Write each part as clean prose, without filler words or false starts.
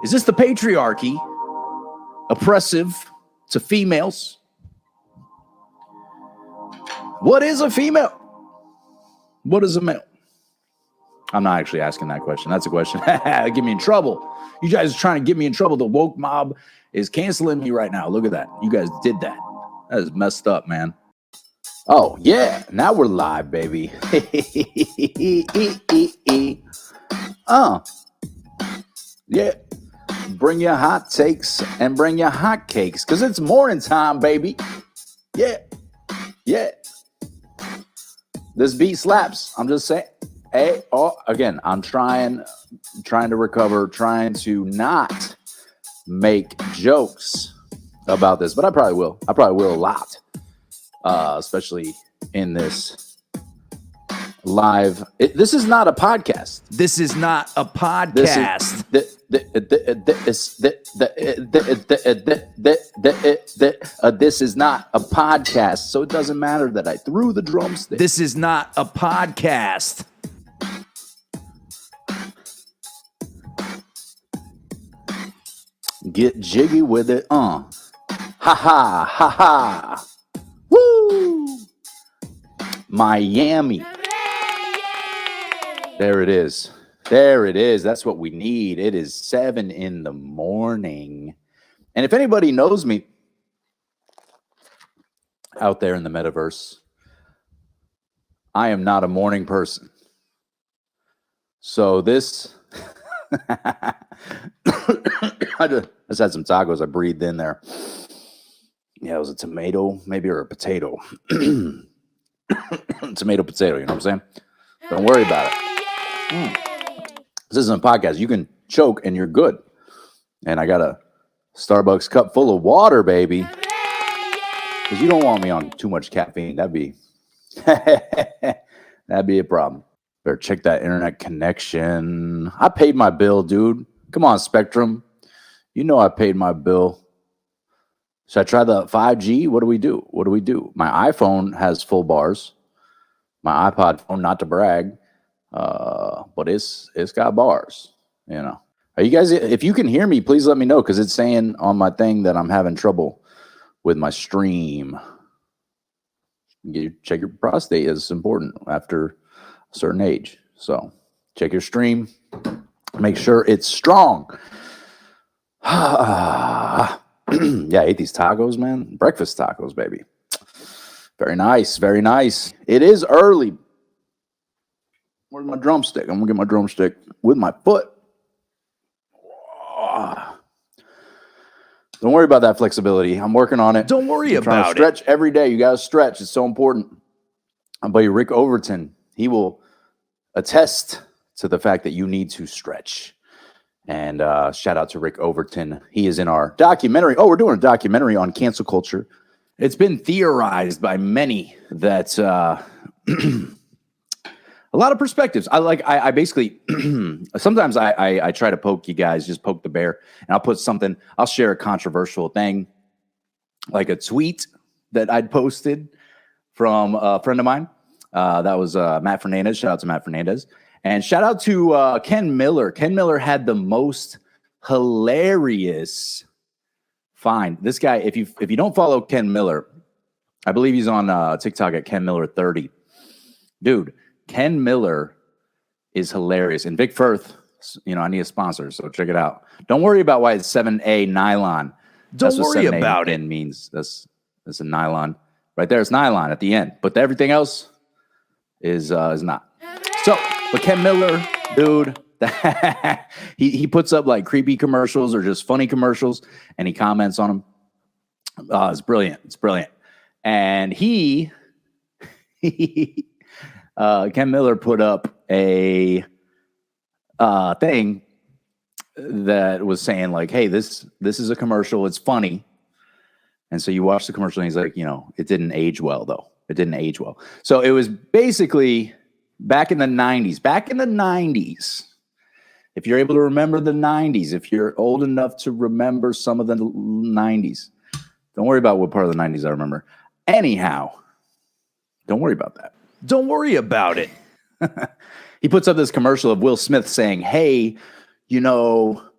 Is this the patriarchy oppressive to females? What is a female? What is a male? I'm not actually asking that question. That's a question. Get me in trouble. You guys are trying to get me in trouble. The woke mob is canceling me right now. Look at that. You guys did that. That is messed up, man. Oh, yeah. Now we're live, baby. Yeah. Bring your hot takes and bring your hot cakes because it's morning time, baby. Yeah. Yeah. This beat slaps. I'm just saying. Hey, again, I'm trying to recover, trying to not make jokes about this, but I probably will. I probably will a lot, especially in this live. This is not a podcast. This is not a podcast. This is not a podcast, so it doesn't matter that I threw the drumstick. This is not a podcast. Get jiggy with it, Ha ha, ha ha. Woo! Miami. There it is. There it is. That's what we need. It is 7 in the morning. And if anybody knows me out there in the metaverse, I am not a morning person. So this... I just had some tacos I breathed in there. Yeah, it was a tomato, maybe, or a potato. Tomato, potato, you know what I'm saying? Don't worry about it. This isn't a podcast. You can choke and you're good. And I got a Starbucks cup full of water, baby. Because you don't want me on too much caffeine. That'd be a problem. Better check that internet connection. I paid my bill, dude. Come on, Spectrum. You know I paid my bill. Should I try the 5G? What do we do? My iPhone has full bars. My iPod phone, not to brag, but it's got bars. You know. Are you guys? If you can hear me, please let me know because it's saying on my thing that I'm having trouble with my stream. Check your prostate. It's important after a certain age. So check your stream. Make sure it's strong. Yeah, I ate these tacos, man. Breakfast tacos, baby. Very nice, very nice. It is early. Where's my drumstick? I'm gonna get my drumstick with my foot. Don't worry about that flexibility. I'm working on it. Don't worry about it. Stretch every day. You gotta stretch. It's so important. My buddy Rick Overton, he will attest to the fact that you need to stretch. And shout out to Rick Overton. He is in our documentary. Oh, we're doing a documentary on cancel culture. It's been theorized by many that a lot of perspectives. I basically, sometimes I try to poke you guys, just poke the bear. And I'll share a controversial thing, like a tweet that I'd posted from a friend of mine. That was Matt Fernandez. Shout out to Matt Fernandez. And shout out to Ken Miller. Ken Miller had the most hilarious find. This guy, if you don't follow Ken Miller, I believe he's on TikTok at Ken Miller 30. Dude, Ken Miller is hilarious. And Vic Firth, I need a sponsor, so check it out. Don't worry about why it's 7A nylon. Don't worry about it. Means that's a nylon. Right there, it's nylon at the end. But everything else is not. So, but Ken Miller, dude, he puts up like creepy commercials or just funny commercials, and he comments on them. It's brilliant. It's brilliant. And Ken Miller put up a thing that was saying like, hey, this is a commercial. It's funny. And so you watch the commercial and he's like, it didn't age well, though. It didn't age well. So it was basically back in the 90s. Back in the 90s, if you're able to remember the 90s, if you're old enough to remember some of the 90s, don't worry about what part of the 90s I remember. Anyhow, don't worry about that. Don't worry about it. He puts up this commercial of Will Smith saying, hey,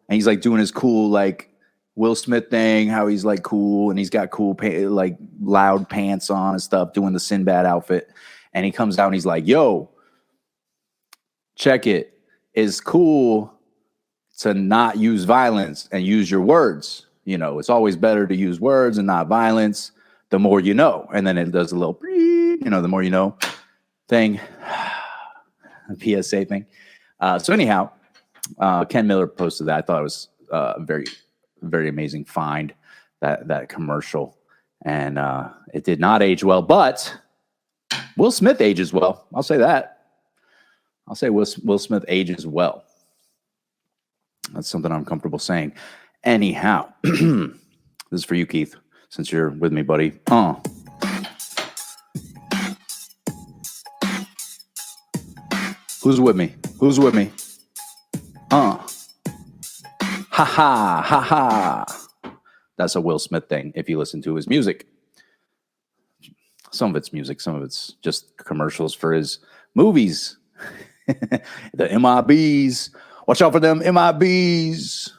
and he's like doing his cool like Will Smith thing, how he's like cool and he's got cool like loud pants on and stuff, doing the Sinbad outfit. And he comes out and he's like, yo, check it. It's cool to not use violence and use your words. You know, it's always better to use words and not violence. The more you know. And then it does a little, you know, the more you know thing, a PSA thing. So anyhow, Ken Miller posted that. I thought it was very, very amazing find, that commercial. And it did not age well, but Will Smith ages well. I'll say that. I'll say Will Smith ages well. That's something I'm comfortable saying. Anyhow, this is for you, Keith, since you're with me, buddy. Who's with me? Who's with me? Ha ha, ha ha. That's a Will Smith thing if you listen to his music. Some of it's music, some of it's just commercials for his movies. The MIBs. Watch out for them MIBs.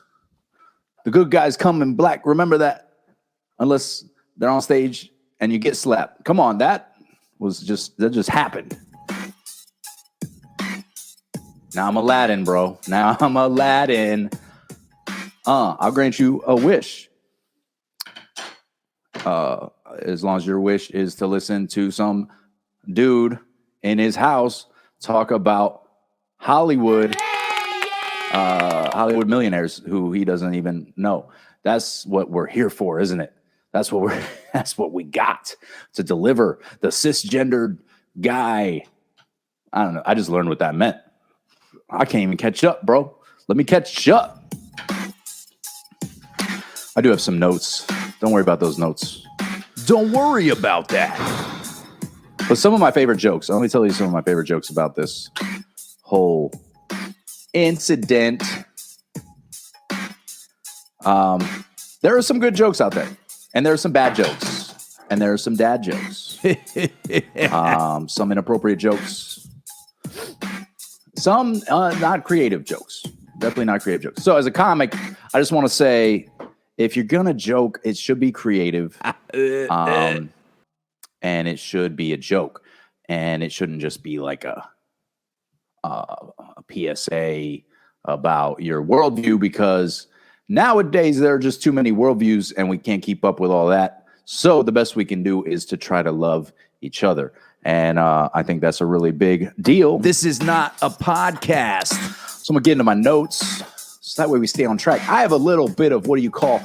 The good guys come in black. Remember that. Unless they're on stage and you get slapped. Come on, that just happened. Now I'm Aladdin, bro. Now I'm Aladdin. I'll grant you a wish. As long as your wish is to listen to some dude in his house talk about Hollywood millionaires who he doesn't even know. That's what we're here for, isn't it? That's what we got to deliver. The cisgendered guy. I don't know. I just learned what that meant. I can't even catch up, bro. Let me catch up. I do have some notes. Don't worry about those notes. Don't worry about that. But some of my favorite jokes. Let me tell you some of my favorite jokes about this whole incident. There are some good jokes out there. And there are some bad jokes. And there are some dad jokes. Some inappropriate jokes. Some not creative jokes. Definitely not creative jokes. So as a comic, I just want to say, if you're going to joke, it should be creative. And it should be a joke. And it shouldn't just be like a PSA about your worldview, because nowadays there are just too many worldviews and we can't keep up with all that. So the best we can do is to try to love each other. And I think that's a really big deal. This is not a podcast. So I'm going to get into my notes. So that way we stay on track. I have a little bit of what do you call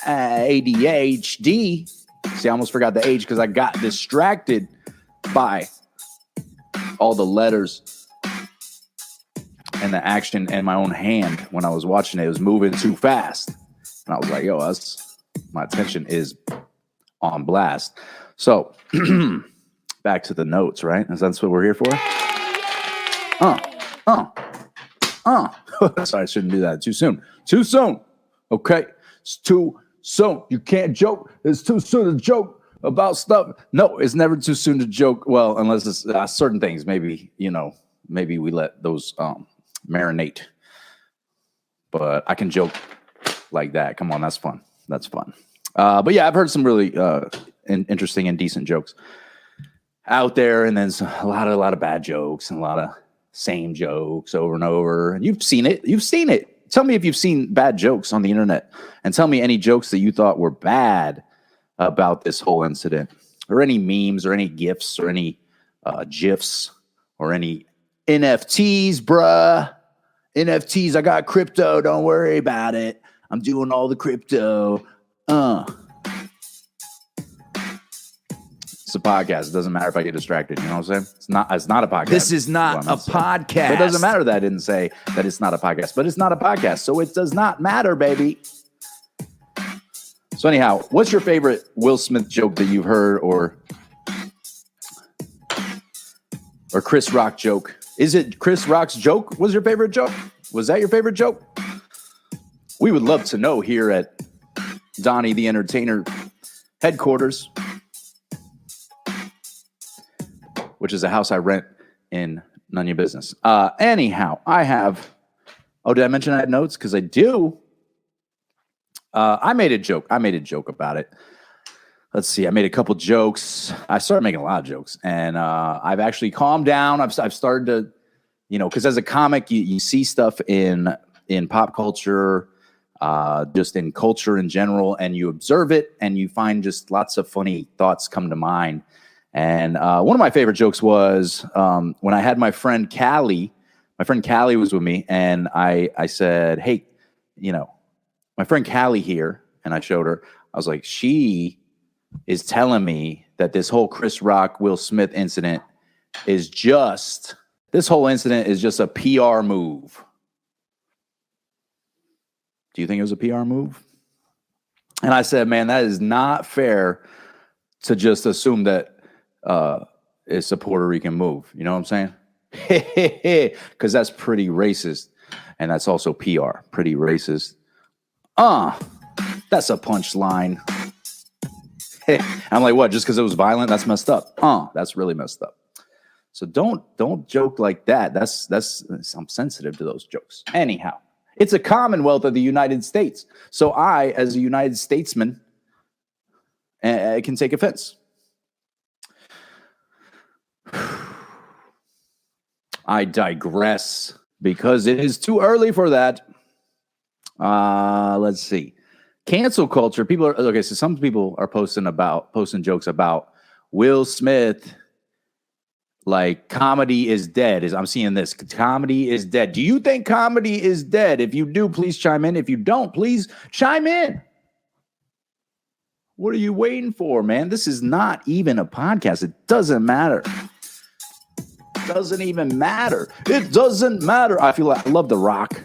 ADHD. See, I almost forgot the age because I got distracted by all the letters and the action in my own hand when I was watching it. It was moving too fast. And I was like, yo, my attention is on blast. So back to the notes, right? That's what we're here for? Sorry, I shouldn't do that. Too soon. Too soon. Okay. It's too soon. You can't joke. It's too soon to joke about stuff. No, it's never too soon to joke. Well, unless it's certain things. Maybe, maybe we let those marinate. But I can joke like that. Come on, that's fun. That's fun. But yeah, I've heard some really interesting and decent jokes out there, and then a lot of bad jokes and a lot of same jokes over and over. And you've seen it. You've seen it. Tell me if you've seen bad jokes on the internet, and tell me any jokes that you thought were bad about this whole incident, or any memes, or any GIFs, or any GIFs, or any NFTs, bruh. NFTs, I got crypto. Don't worry about it. I'm doing all the crypto. It's a podcast. It doesn't matter if I get distracted. You know what I'm saying? It's not a podcast. This is not a podcast. But it doesn't matter that I didn't say that it's not a podcast. But it's not a podcast. So it does not matter, baby. So anyhow, what's your favorite Will Smith joke that you've heard, or Chris Rock joke? Is it Chris Rock's joke was your favorite joke? Was that your favorite joke? We would love to know here at Donnie the Entertainer headquarters, which is a house I rent in none of your business. Anyhow, I have Oh, did I mention I had notes? Because I do. I made a joke. About it. Let's see. I made a couple jokes. I started making a lot of jokes, and I've actually calmed down. I've started to, because as a comic, you see stuff in pop culture, just in culture in general, and you observe it, and you find just lots of funny thoughts come to mind. And one of my favorite jokes was when I had my friend Callie. My friend Callie was with me, and I said, "Hey, my friend Callie here," and I showed her. I was like, "She is telling me that this whole Chris Rock, Will Smith incident is just a PR move." Do you think it was a PR move? And I said, man, that is not fair to just assume that it's a Puerto Rican move. You know what I'm saying? Because that's pretty racist. And that's also PR, pretty racist. That's a punchline. I'm like, what? Just because it was violent? That's messed up. That's really messed up. So don't joke like that. I'm sensitive to those jokes. Anyhow, it's a commonwealth of the United States. So I, as a United Statesman, can take offense. I digress because it is too early for that. Let's see. Cancel culture. People are okay. So some people are posting jokes about Will Smith. Like comedy is dead. I'm seeing this. Comedy is dead. Do you think comedy is dead? If you do, please chime in. If you don't, please chime in. What are you waiting for, man? This is not even a podcast. It doesn't matter. Doesn't even matter. It doesn't matter. I love The Rock.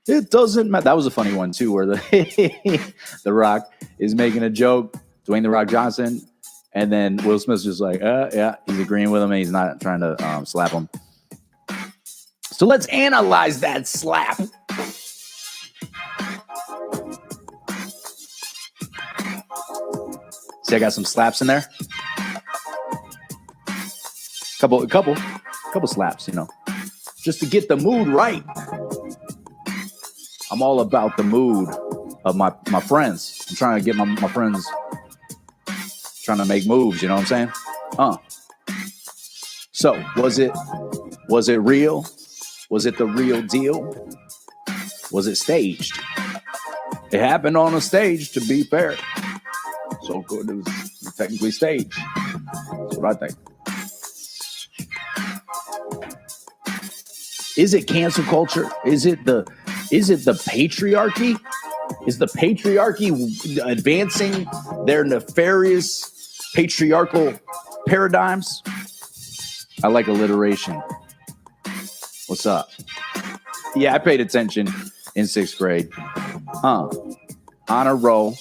It doesn't matter. That was a funny one too, where the Rock is making a joke, Dwayne The Rock Johnson, and then Will Smith's just like, yeah, he's agreeing with him, and he's not trying to slap him. So let's analyze that slap. See, I got some slaps in there. Couple slaps, just to get the mood right. I'm all about the mood of my friends. I'm trying to get my friends trying to make moves, you know what I'm saying? So was it real? Was it the real deal? Was it staged? It happened on a stage, to be fair. So good, it was technically staged. That's what I think. Is it cancel culture? Is it the patriarchy? Is the patriarchy advancing their nefarious patriarchal paradigms? I like alliteration. What's up? Yeah, I paid attention in 6th grade. On a roll,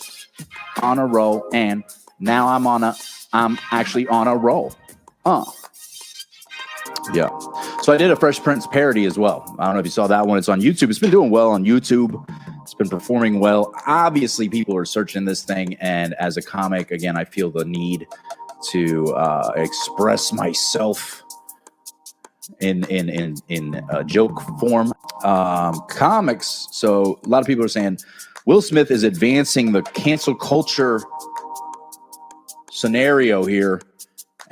and now I'm actually on a roll. Yeah. So I did a Fresh Prince parody as well. I don't know if you saw that one. It's on YouTube. It's been doing well on YouTube. It's been performing well. Obviously, people are searching this thing. And as a comic, again, I feel the need to express myself in joke form. Comics. So a lot of people are saying Will Smith is advancing the cancel culture scenario here.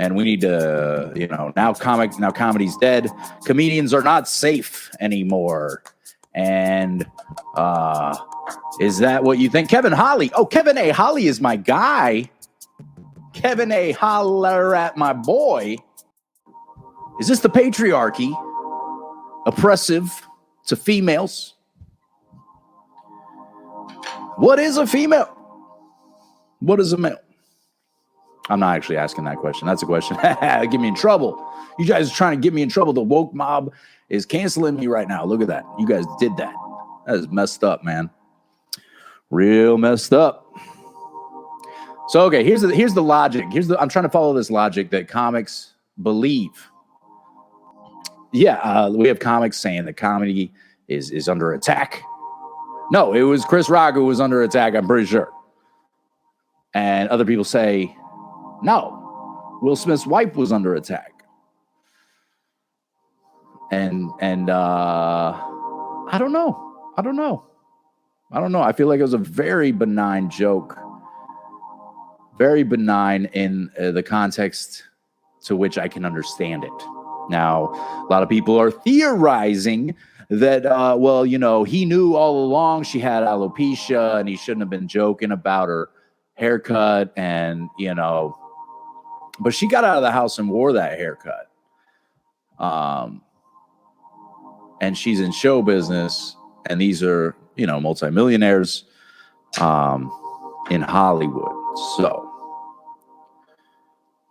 And we need to, now comedy's dead. Comedians are not safe anymore. And is that what you think? Kevin Holly. Oh, Kevin A. Holly is my guy. Kevin A. Holler at my boy. Is this the patriarchy? Oppressive to females? What is a female? What is a male? I'm not actually asking that question. That's a question. Get me in trouble. You guys are trying to get me in trouble. The woke mob is canceling me right now. Look at that. You guys did that. That is messed up, man. Real messed up. So, okay, here's the logic. I'm trying to follow this logic that comics believe. Yeah, we have comics saying that comedy is under attack. No, it was Chris Rock who was under attack, I'm pretty sure. And other people say, no, Will Smith's wife was under attack. And I don't know. I feel like it was a very benign joke. Very benign in the context to which I can understand it. Now, a lot of people are theorizing that, he knew all along she had alopecia and he shouldn't have been joking about her haircut and, but she got out of the house and wore that haircut. And she's in show business, and these are, multimillionaires in Hollywood. So,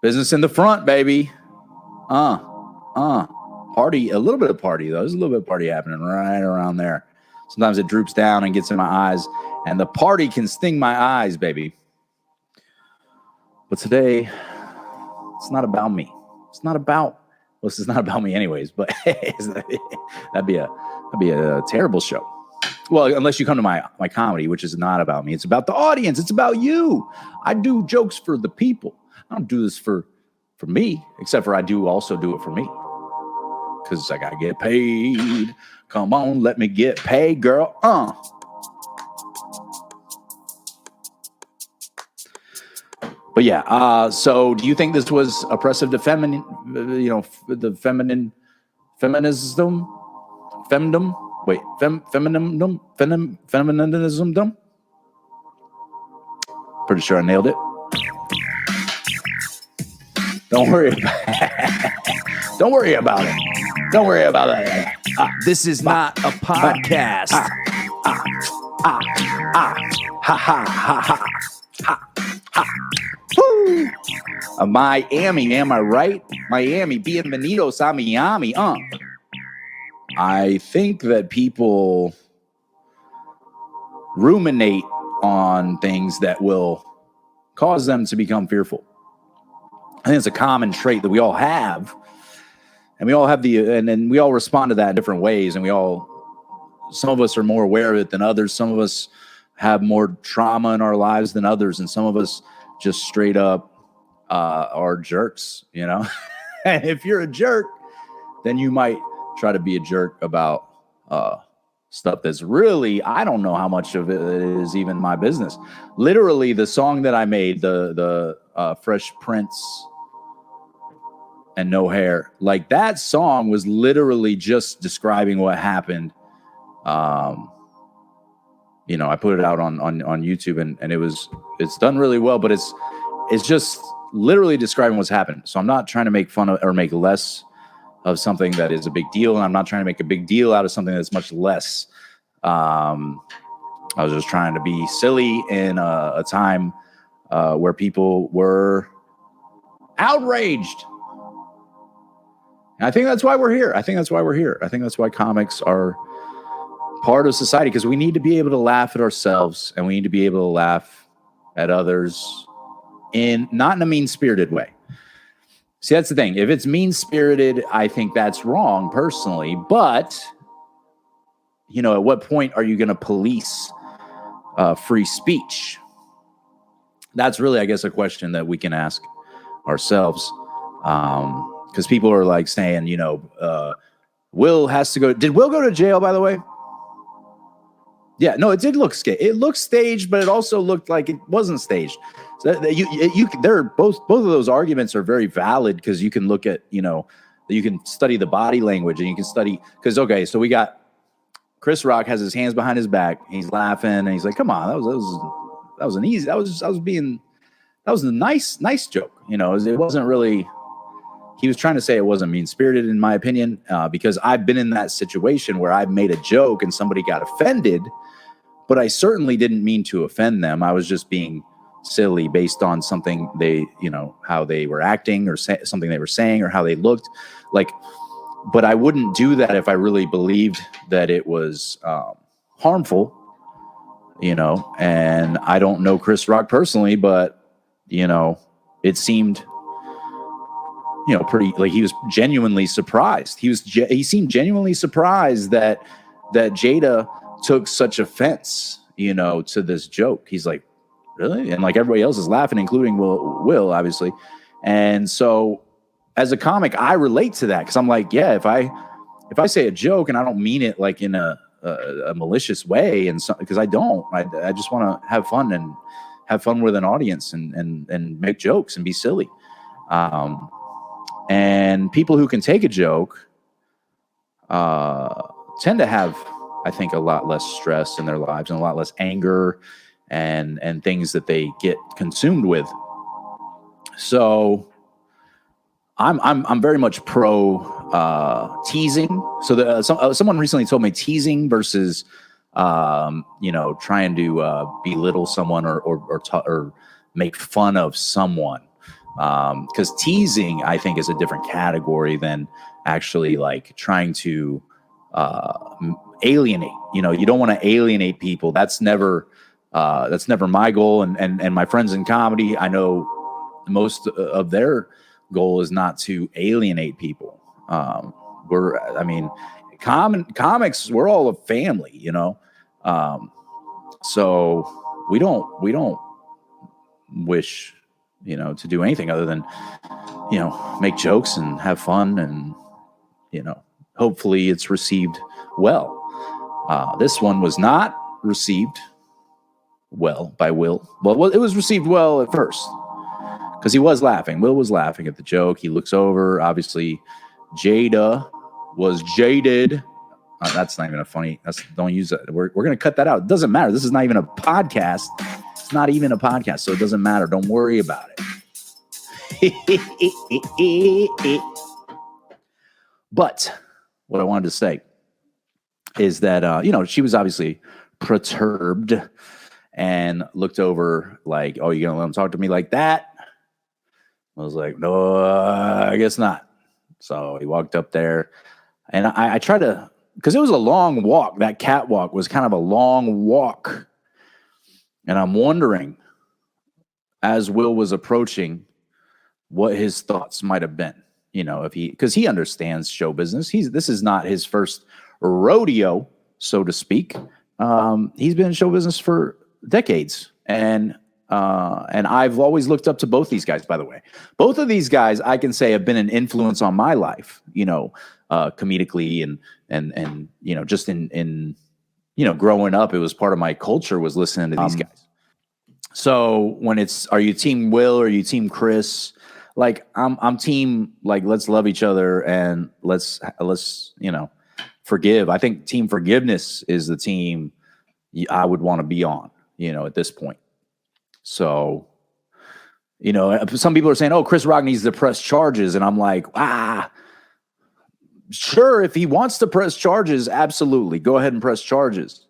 business in the front, baby. Party, a little bit of party, though. There's a little bit of party happening right around there. Sometimes it droops down and gets in my eyes, and the party can sting my eyes, baby. But today, it's not about me. It's not about, this is not about me anyways, but that'd be a terrible show. Well, unless you come to my comedy, which is not about me. It's about the audience. It's about you. I do jokes for the people. I don't do this for me, except for I do also do it for me. Because I got to get paid. Come on, let me get paid, girl. But yeah, so do you think this was oppressive to feminine, the feminism? Wait, feminism? Pretty sure I nailed it. Don't worry about it. Don't worry about it. This is not a podcast. Miami, am I right? Miami, bienvenidos a Miami. I think that people ruminate on things that will cause them to become fearful. I think it's a common trait that we all have, and we all have and we all respond to that in different ways. And some of us are more aware of it than others. Some of us have more trauma in our lives than others, and some of us just straight up are jerks. And if you're a jerk, then you might try to be a jerk about stuff that's really, I don't know how much of it is even my business. Literally, the song that I made, the Fresh Prince and No Hair, like that song was literally just describing what happened. I put it out on YouTube, and it's done really well, but it's just literally describing what's happened. So I'm not trying to make fun of or make less of something that is a big deal, and I'm not trying to make a big deal out of something that's much less. I was just trying to be silly in a time where people were outraged. And I think that's why we're here. I think that's why comics are part of society, because we need to be able to laugh at ourselves, and we need to be able to laugh at others not in a mean-spirited way. See, that's the thing. If it's mean-spirited, I think that's wrong personally. But, at what point are you going to police free speech? That's really, I guess, a question that we can ask ourselves. Because people are like saying, Will has to go. Did Will go to jail, by the way? Yeah, no, it did look staged. It looked staged, but it also looked like it wasn't staged. So they're both of those arguments are very valid, because you can look at, you can study the body language, and you can study, because so we got Chris Rock has his hands behind his back, he's laughing, and he's like, "Come on, that was a nice joke." It wasn't really. He was trying to say it wasn't mean-spirited, in my opinion, because I've been in that situation where I made a joke and somebody got offended, but I certainly didn't mean to offend them. I was just being silly based on something how they were acting, or something they were saying, or how they looked like. But I wouldn't do that if I really believed that it was harmful, and I don't know Chris Rock personally, but it seemed pretty, like he was genuinely surprised. He seemed genuinely surprised that Jada took such offense, to this joke. He's like, really? And like everybody else is laughing, including Will, obviously. And so as a comic, I relate to that, because I'm like, yeah, if I say a joke and I don't mean it like in a a malicious way, and because I don't. I just want to have fun and have fun with an audience and make jokes and be silly. And people who can take a joke tend to have, I think, a lot less stress in their lives and a lot less anger and things that they get consumed with. So I'm very much pro teasing. So someone recently told me teasing versus trying to belittle someone or make fun of someone. Because teasing, I think, is a different category than actually like trying to alienate. You don't want to alienate people. That's never my goal. And my friends in comedy, I know most of their goal is not to alienate people. Comics, we're all a family, so we don't wish, to do anything other than, make jokes and have fun and, hopefully it's received well. This one was not received well by Will. Well, it was received well at first because he was laughing. Will was laughing at the joke. He looks over. Obviously, Jada was jaded. That's not even a funny. Don't use that. We're going to cut that out. It doesn't matter. This is not even a podcast. It's not even a podcast, so it doesn't matter. Don't worry about it. But what I wanted to say is that, she was obviously perturbed and looked over like, oh, you're going to let him talk to me like that? I was like, no, I guess not. So he walked up there and I tried to, because it was a long walk. That catwalk was kind of a long walk. And I'm wondering, as Will was approaching, what his thoughts might have been, because he understands show business. This is not his first rodeo, so to speak. He's been in show business for decades, and I've always looked up to both these guys. By the way, both of these guys, I can say, have been an influence on my life. Comedically and just in growing up, it was part of my culture was listening to these guys. So when are you team Will or are you team Chris? Like I'm team, like, let's love each other and let's forgive. I think team forgiveness is the team I would want to be on, at this point. So, some people are saying, oh, Chris Rock needs to press charges. And I'm like, sure, if he wants to press charges, absolutely. Go ahead and press charges.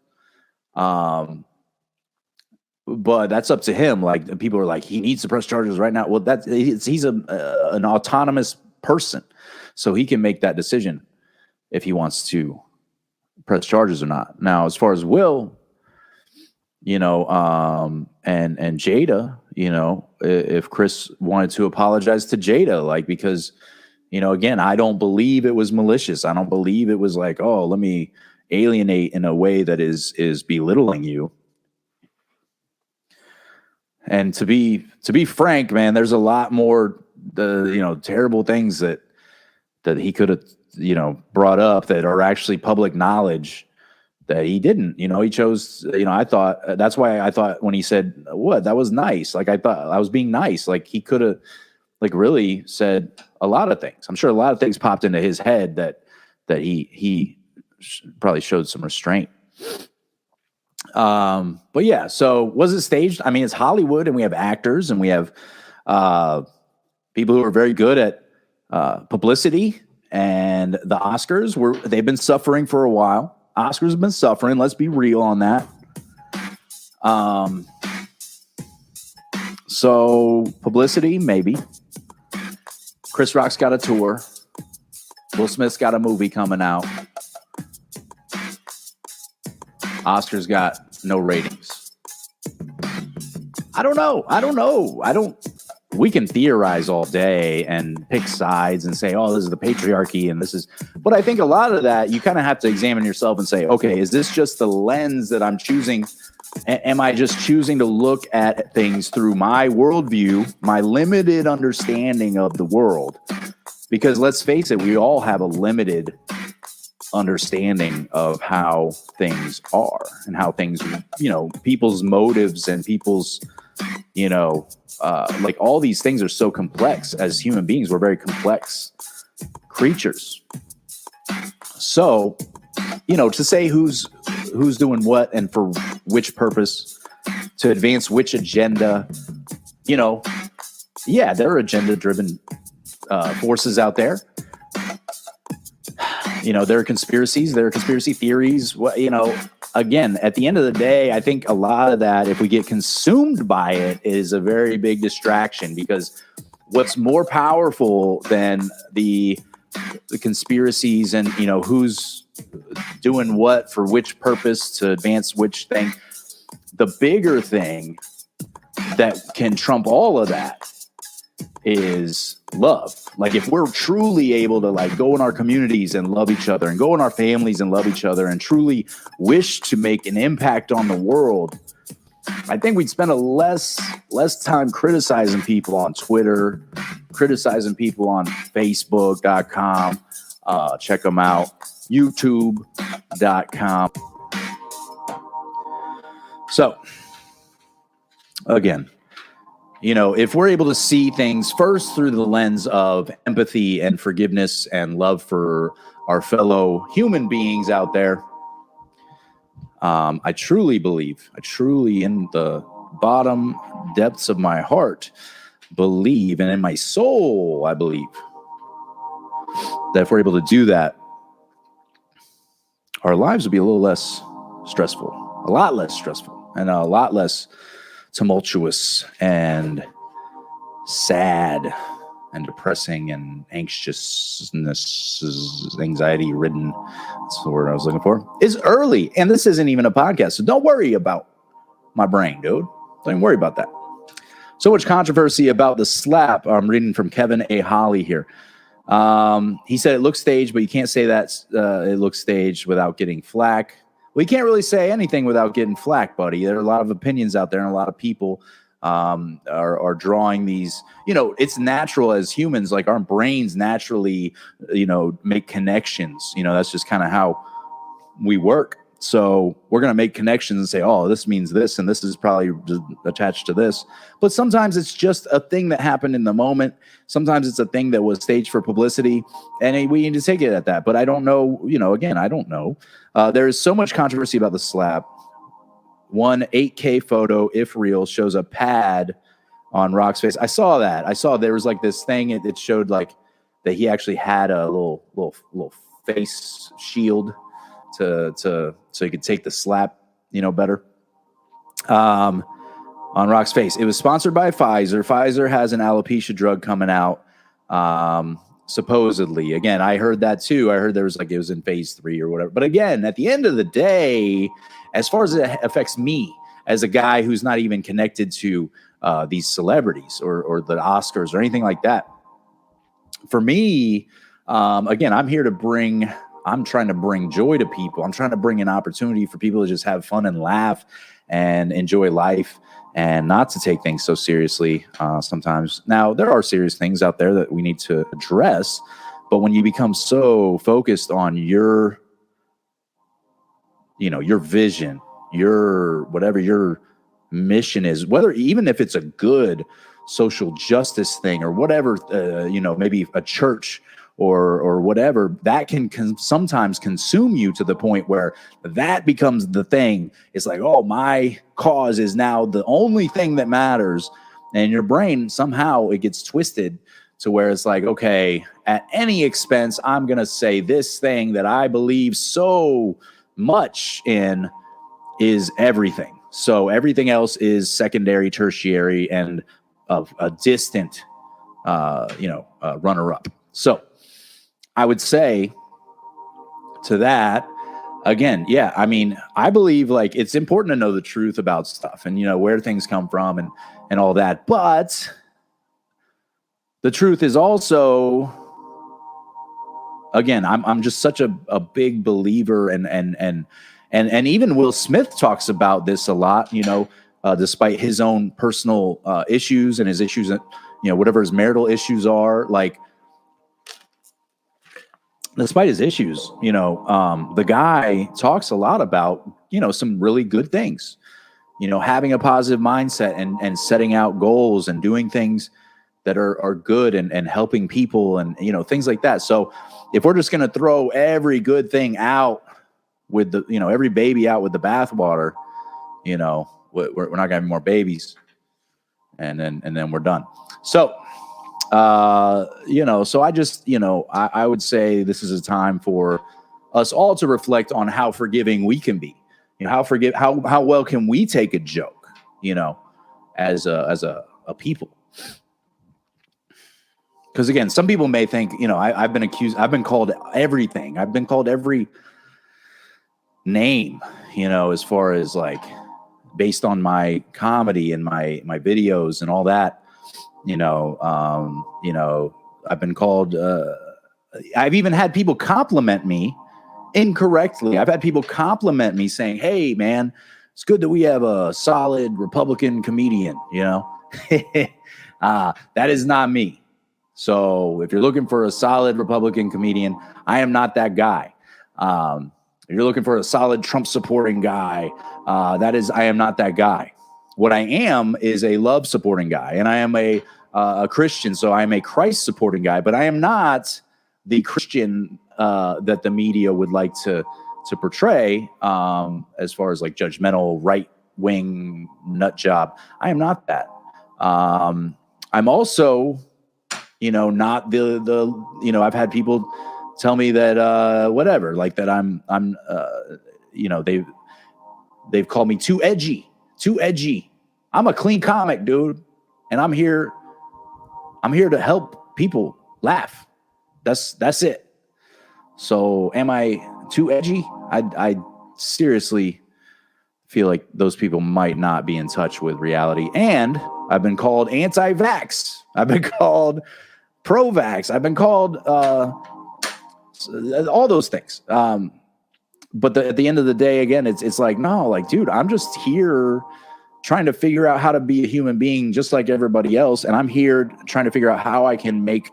But that's up to him. Like, people are like, he needs to press charges right now. Well, he's an autonomous person, so he can make that decision if he wants to press charges or not. Now, as far as Will, and Jada, if Chris wanted to apologize to Jada, because, again, I don't believe it was malicious. I don't believe it was like, oh, let me alienate in a way that is belittling you. And to be frank, man, there's a lot more terrible things that he could have brought up that are actually public knowledge that he didn't. He chose. I thought that's why I thought when he said what that was nice. Like, I thought I was being nice. Like, he could have really said a lot of things. I'm sure a lot of things popped into his head that he probably showed some restraint. But yeah, so was it staged? I mean, it's Hollywood and we have actors and we have people who are very good at publicity, and the Oscars they've been suffering for a while. Oscars have been suffering. Let's be real on that. So publicity, maybe. Chris Rock's got a tour. Will Smith's got a movie coming out. Oscars got no ratings. I don't know. We can theorize all day and pick sides and say, oh, this is the patriarchy and this is, but I think a lot of that, you kind of have to examine yourself and say, okay, is this just the lens that I'm choosing? Am I just choosing to look at things through my worldview, my limited understanding of the world? Because let's face it, we all have a limited understanding of how things are and how things, people's motives and people's, like all these things are so complex. As human beings, we're very complex creatures. So, to say who's doing what and for which purpose to advance which agenda, there are agenda-driven forces out there. There are conspiracies, there are conspiracy theories. Again, at the end of the day, I think a lot of that, if we get consumed by it, is a very big distraction, because what's more powerful than the conspiracies and, who's doing what for which purpose to advance which thing, the bigger thing that can trump all of that is love. Like, if we're truly able to go in our communities and love each other, and go in our families and love each other, and truly wish to make an impact on the world, I think we'd spend less time criticizing people on Twitter, criticizing people on Facebook.com. Check them out, YouTube.com. So, again, if we're able to see things first through the lens of empathy and forgiveness and love for our fellow human beings out there, I truly believe, in the bottom depths of my heart, believe, and in my soul, I believe that if we're able to do that, our lives would be a little less stressful, a lot less stressful, and a lot less tumultuous and sad and depressing and anxiousness, anxiety ridden. That's the word I was looking for. It's early, and this isn't even a podcast, so don't worry about my brain, dude. Don't even worry about that. So much controversy about the slap. I'm reading from Kevin A. Holly here. He said it looks staged, but you can't say that it looks staged without getting flack. Well, you can't really say anything without getting flack, buddy. There are a lot of opinions out there, and a lot of people are drawing these. It's natural as humans, like our brains naturally, make connections. That's just kind of how we work. So we're going to make connections and say, oh, this means this, and this is probably attached to this. But sometimes it's just a thing that happened in the moment. Sometimes it's a thing that was staged for publicity, and we need to take it at that. But I don't know, again, I don't know. There is so much controversy about the slap. One 8K photo, if real, shows a pad on Rock's face. I saw that. I saw there was this thing. It showed that he actually had a little face shield so he could take the slap, better. On Rock's face. It was sponsored by Pfizer. Pfizer has an alopecia drug coming out, supposedly. Again, I heard that too. I heard there was it was in phase 3 or whatever. But again, at the end of the day, as far as it affects me as a guy who's not even connected to these celebrities or the Oscars or anything like that, for me, again, I'm trying to bring joy to people. I'm trying to bring an opportunity for people to just have fun and laugh and enjoy life and not to take things so seriously sometimes. Now, there are serious things out there that we need to address, but when you become so focused on your vision, whatever your mission is, even if it's a good social justice thing or whatever, maybe a church or whatever, that can sometimes consume you to the point where that becomes the thing. It's like, oh, my cause is now the only thing that matters. And your brain, somehow it gets twisted to where it's like, okay, at any expense, I'm going to say this thing that I believe so much in is everything. So everything else is secondary, tertiary, and a distant, runner-up. So I would say to that, again, yeah, I mean, I believe it's important to know the truth about stuff and, where things come from and all that. But the truth is also, again, I'm just such a big believer and even Will Smith talks about this a lot, despite his own personal issues and his issues, whatever his marital issues are, despite his issues, the guy talks a lot about, some really good things, having a positive mindset and setting out goals and doing things that are good and helping people and, things like that. So if we're just going to throw every good thing out with the, every baby out with the bathwater, we're not going to have more babies. And then we're done. So, so I just, I would say this is a time for us all to reflect on how forgiving we can be. How well can we take a joke, as a people? Because again, some people may think, I've been called everything. I've been called every name, as far as like based on my comedy and my videos and all that. I've been called. I've even had people compliment me incorrectly. I've had people compliment me saying, "Hey, man, it's good that we have a solid Republican comedian." That is not me. So if you're looking for a solid Republican comedian, I am not that guy. If you're looking for a solid Trump supporting guy, I am not that guy. What I am is a love supporting guy, and I am a Christian, so I am a Christ supporting guy. But I am not the Christian that the media would like to portray, as far as like judgmental right wing nut job. I am not that. I'm also, not the I've had people tell me that whatever, like that I'm they've called me too edgy. I'm a clean comic, dude, and I'm here to help people laugh. That's it. So am I too edgy? I seriously feel like those people might not be in touch with reality. And I've been called anti-vax. I've been called pro-vax. I've been called all those things. But at the end of the day, again, it's like, no, like, dude, I'm just here trying to figure out how to be a human being just like everybody else. And I'm here trying to figure out how I can make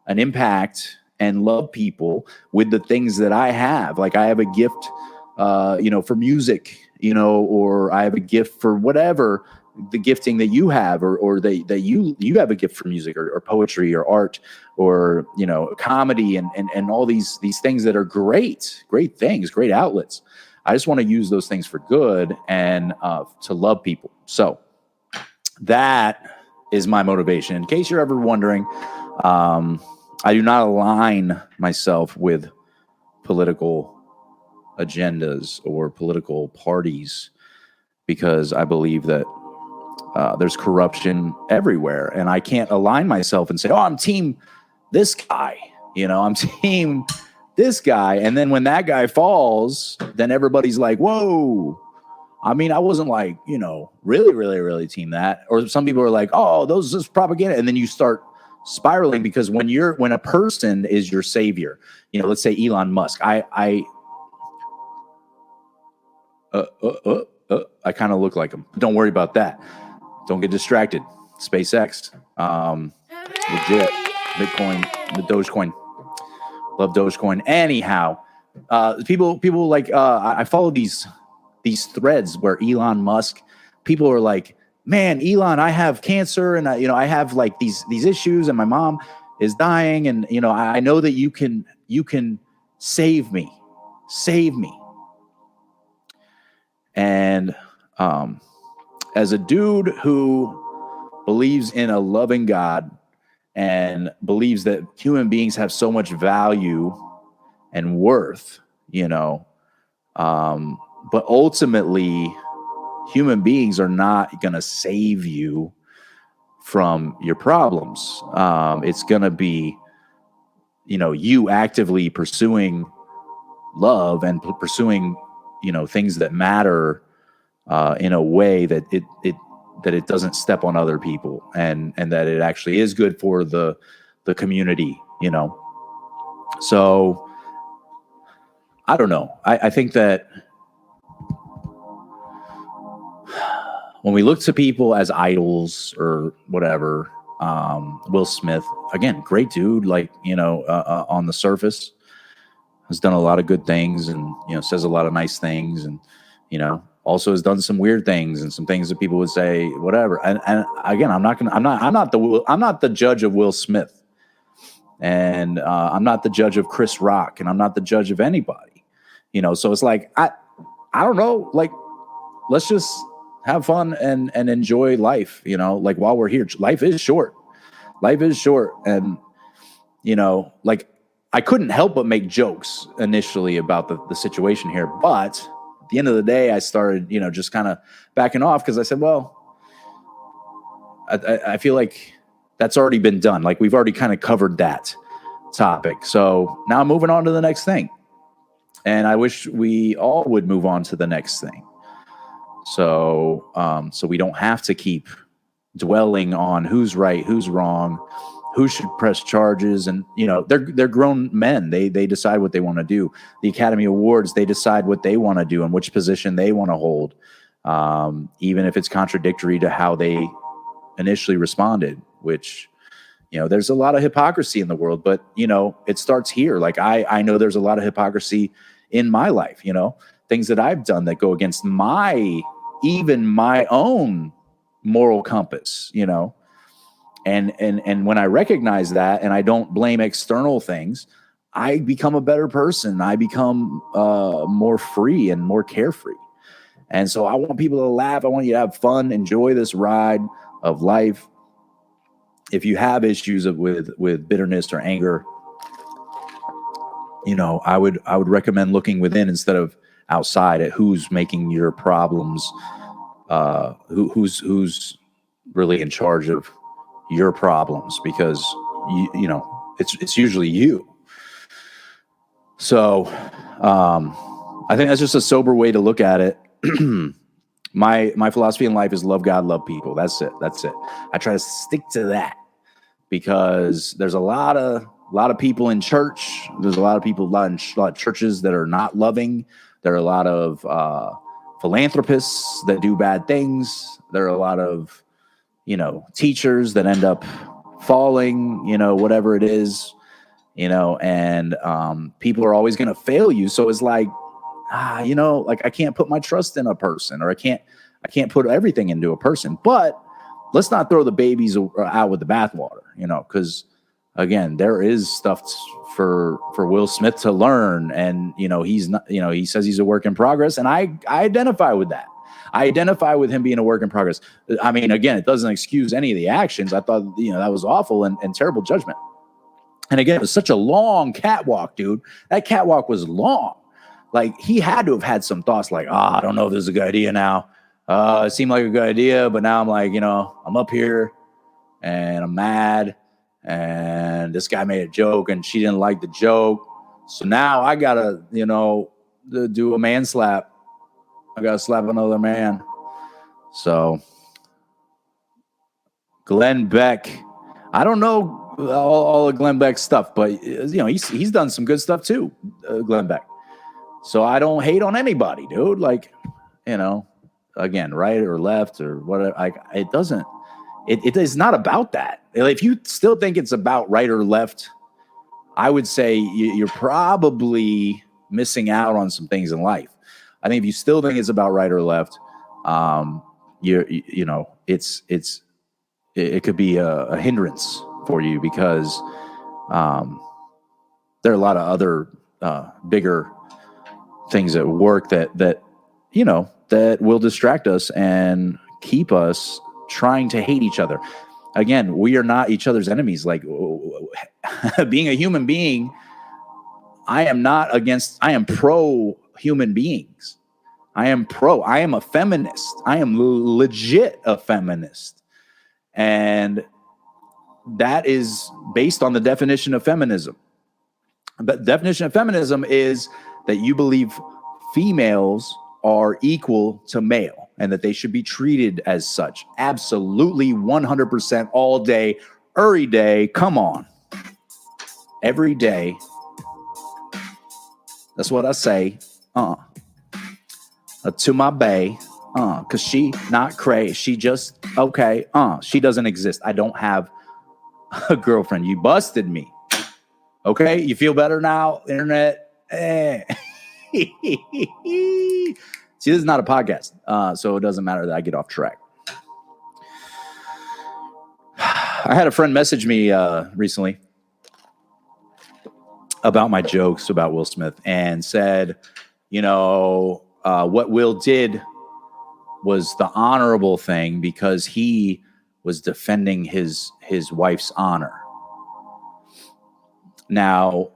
an impact and love people with the things that I have. Like I have a gift, for music, or I have a gift for whatever the gifting that you have, or that you have a gift for music or poetry or art or, comedy and all these things that are great things, great outlets. I just want to use those things for good and to love people. So that is my motivation. In case you're ever wondering, I do not align myself with political agendas or political parties because I believe that there's corruption everywhere, and I can't align myself and say, "Oh, I'm team this guy." I'm team this guy, and then when that guy falls, then everybody's like, "Whoa." I mean, I wasn't like, really team that. Or some people are like, "Oh, those is propaganda," and then you start spiraling because when a person is your savior, let's say Elon Musk, I kind of look like him. Don't worry about that. Don't get distracted. SpaceX, legit, Bitcoin, the Dogecoin. Love Dogecoin. Anyhow, people like I follow these threads where Elon Musk, people are like, "Man, Elon, I have cancer and I have like these issues and my mom is dying and I know that you can save me." And as a dude who believes in a loving God and believes that human beings have so much value and worth, but ultimately human beings are not going to save you from your problems. It's going to be, you actively pursuing love and pursuing, things that matter in a way that it doesn't step on other people and that it actually is good for the community, So I don't know. I think that when we look to people as idols or whatever, Will Smith, again, great dude, like, on the surface, has done a lot of good things and, you know, says a lot of nice things, and, you know, also has done some weird things and some things that people would say, whatever. And again, I'm not the judge of Will Smith, and I'm not the judge of Chris Rock, and I'm not the judge of anybody, you know? So it's like, I don't know, like, let's just have fun and enjoy life, you know, like while we're here. Life is short. And, you know, like, I couldn't help but make jokes initially about the situation here. But at the end of the day, I started, you know, just kind of backing off, because I said, well, I feel like that's already been done. Like, we've already kind of covered that topic. So now I'm moving on to the next thing. And I wish we all would move on to the next thing. So, so we don't have to keep dwelling on who's right, who's wrong, who should press charges. And, you know, they're grown men. They decide what they want to do. The Academy Awards, they decide what they want to do and which position they want to hold, even if it's contradictory to how they initially responded, which, you know, there's a lot of hypocrisy in the world, but, you know, it starts here. Like, I know there's a lot of hypocrisy in my life, you know, things that I've done that go against even my own moral compass, you know. And when I recognize that and I don't blame external things, I become a better person. I become more free and more carefree. And so I want people to laugh. I want you to have fun, enjoy this ride of life. If you have issues with bitterness or anger, you know, I would recommend looking within instead of outside at who's making your problems, who's really in charge of your problems, because you know, it's usually you. So I think that's just a sober way to look at it. My philosophy in life is love God, love people. That's it. I try to stick to that, because there's a lot of people in church. There's a lot of churches that are not loving. There are a lot of philanthropists that do bad things. There are a lot of, you know, teachers that end up falling, you know, whatever it is, you know, and people are always going to fail you. So it's like, you know, like, I can't put my trust in a person, or I can't put everything into a person. But let's not throw the babies out with the bathwater, you know, because, again, there is stuff for Will Smith to learn. And, you know, he's not, you know, he says he's a work in progress, and I identify with that. I identify with him being a work in progress. I mean, again, it doesn't excuse any of the actions. I thought, you know, that was awful and terrible judgment. And again, it was such a long catwalk, dude. That catwalk was long. Like, he had to have had some thoughts like, I don't know if this is a good idea now. It seemed like a good idea, but now I'm like, you know, I'm up here and I'm mad, and this guy made a joke and she didn't like the joke. So now I got to, you know, do a man slap. I got to slap another man. So Glenn Beck, I don't know all of Glenn Beck's stuff, but, you know, he's done some good stuff too, Glenn Beck. So I don't hate on anybody, dude. Like, you know, again, right or left or whatever. It is not about that. If you still think it's about right or left, I would say you're probably missing out on some things in life. I think if you still think it's about right or left, you know, it could be a hindrance for you, because there are a lot of other bigger things at work that you know, that will distract us and keep us trying to hate each other. Again, we are not each other's enemies. Like, being a human being, I am pro human beings. I am a feminist. I am legit a feminist. And that is based on the definition of feminism. The definition of feminism is that you believe females are equal to male and that they should be treated as such. Absolutely 100% all day, every day. Come on. Every day. That's what I say. To my bae. Cause she not crazy. She just okay. She doesn't exist. I don't have a girlfriend. You busted me. Okay, you feel better now, internet, See, this is not a podcast, so it doesn't matter that I get off track. I had a friend message me recently about my jokes about Will Smith and said, what Will did was the honorable thing because he was defending his wife's honor. Now,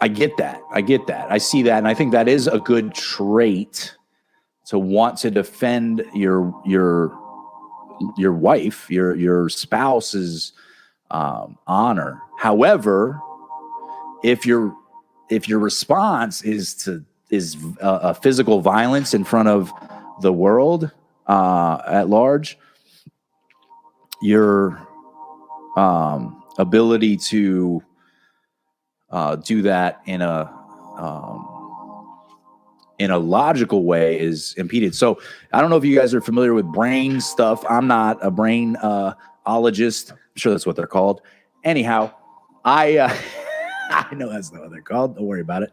I get that. I see that. And I think that is a good trait to want to defend your wife, your spouse's honor. However, if your response is a physical violence in front of the world at large, your ability to do that in a logical way is impeded. So I don't know if you guys are familiar with brain stuff. I'm not a brain ologist. I'm sure that's what they're called. Anyhow, I know that's not what they're called. Don't worry about it.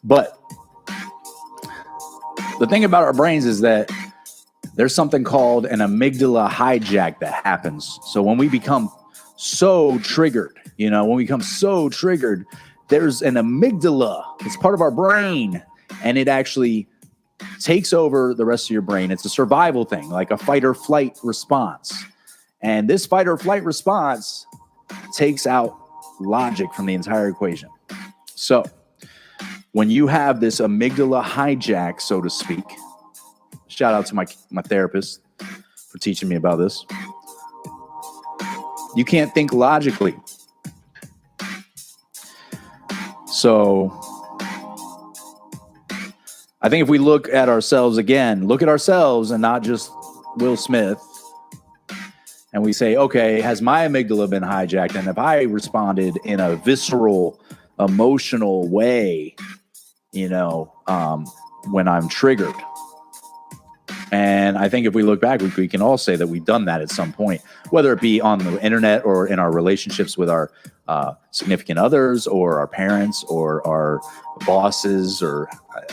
But the thing about our brains is that there's something called an amygdala hijack that happens. So when we become so triggered, there's an amygdala. It's part of our brain, and it actually takes over the rest of your brain. It's a survival thing, like a fight or flight response. And this fight or flight response takes out logic from the entire equation. So when you have this amygdala hijack, so to speak, shout out to my therapist for teaching me about this. You can't think logically. So I think if we look at ourselves and not just Will Smith, and we say, okay, has my amygdala been hijacked? And if I responded in a visceral, emotional way, when I'm triggered. And I think if we look back, we can all say that we've done that at some point, whether it be on the internet or in our relationships with our significant others or our parents or our bosses or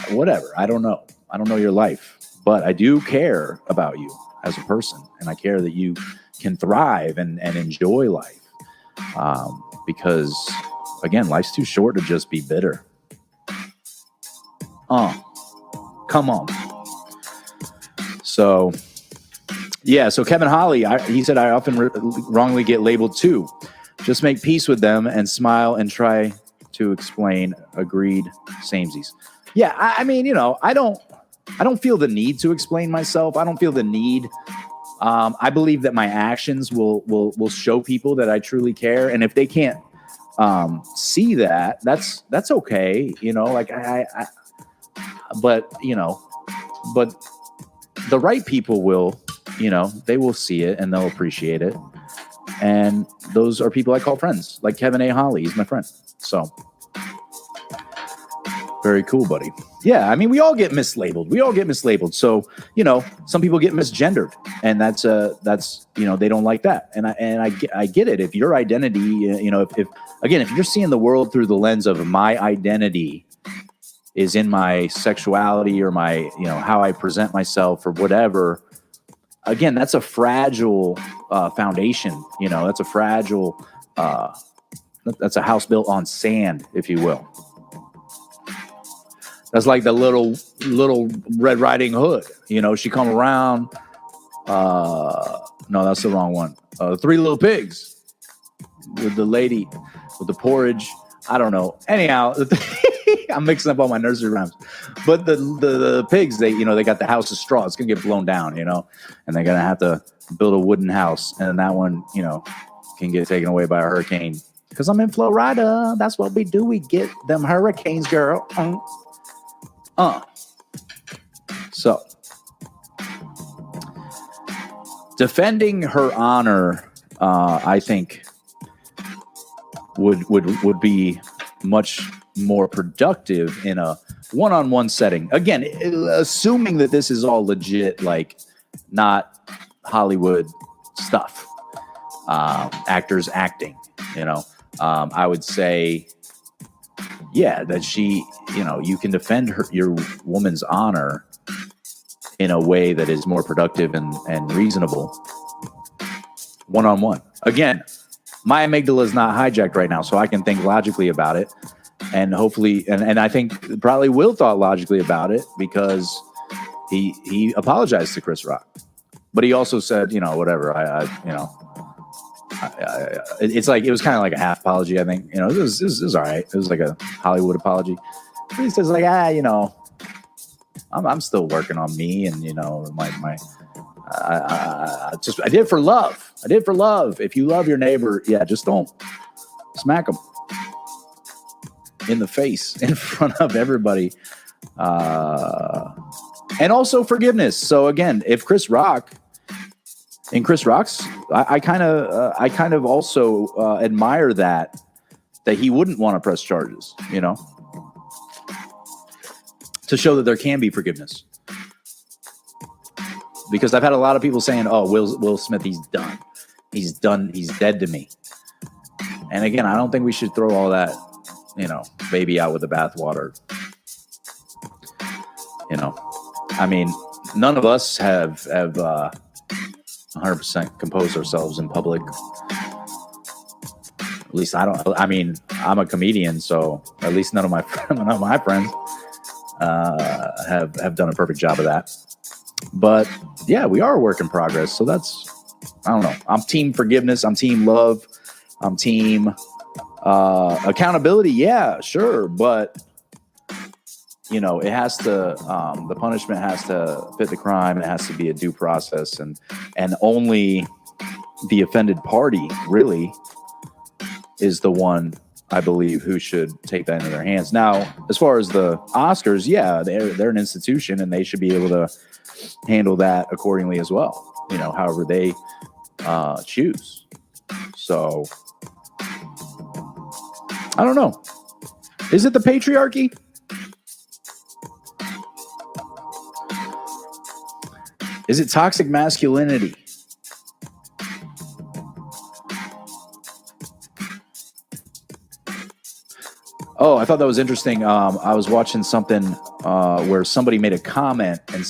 whatever. I don't know. I don't know your life, but I do care about you as a person. And I care that you can thrive and enjoy life. Because, again, life's too short to just be bitter. Come on. So Kevin Holly, he said, I often wrongly get labeled too. Just make peace with them and smile and try to explain. Agreed. Samesies. Yeah, I mean, I don't feel the need to explain myself. I don't feel the need. I believe that my actions will show people that I truly care. And if they can't see that, that's okay. But the right people will, they will see it and they'll appreciate it. And those are people I call friends, like Kevin A. Holly. He's my friend. So very cool, buddy. Yeah, I mean, we all get mislabeled. So, some people get misgendered, and that's they don't like that. And I get it. If your identity, if you're seeing the world through the lens of my identity is in my sexuality or my, how I present myself or whatever, again, that's a fragile foundation. That's a fragile, that's a house built on sand, if you will. That's like the little Red Riding Hood. She come around. No, that's the wrong one. Three Little Pigs with the lady with the porridge. I don't know. Anyhow, I'm mixing up all my nursery rhymes. But the pigs, they got the house of straw. It's gonna get blown down, and they're gonna have to build a wooden house, and that one, can get taken away by a hurricane. Because I'm in Florida. That's what we do. We get them hurricanes, girl. So defending her honor, I think would be much more productive in a one-on-one setting. Again, assuming that this is all legit, like not Hollywood stuff, actors acting, I would say yeah, that she, you can defend your woman's honor in a way that is more productive and reasonable one-on-one. Again, my amygdala is not hijacked right now, so I can think logically about it, and hopefully, and I think probably Will thought logically about it because he apologized to Chris Rock, but he also said, whatever. It's like it was kind of like a half apology. I think it was all right. It was like a Hollywood apology. But he says like I'm still working on me, and I did it for love. I did it for love. If you love your neighbor, yeah, just don't smack him in the face in front of everybody. And also forgiveness. So again, if Chris Rock's, I kind of also admire that he wouldn't want to press charges, to show that there can be forgiveness. Because I've had a lot of people saying, "Oh, Will Smith, he's done. He's done. He's dead to me." And again, I don't think we should throw all that, baby out with the bathwater. I mean, none of us have 100% composed ourselves in public. At least I don't. I mean, I'm a comedian, so at least none of my friends have done a perfect job of that. But yeah, we are a work in progress. So that's, I don't know. I'm team forgiveness. I'm team love. I'm team accountability. Yeah, sure. But it has to, the punishment has to fit the crime. It has to be a due process, and only the offended party really is the one, I believe, who should take that into their hands. Now, as far as the Oscars, yeah, they're an institution, and they should be able to handle that accordingly as well. However they choose. So I don't know. Is it the patriarchy? Is it toxic masculinity? Oh, I thought that was interesting. I was watching something where somebody made a comment and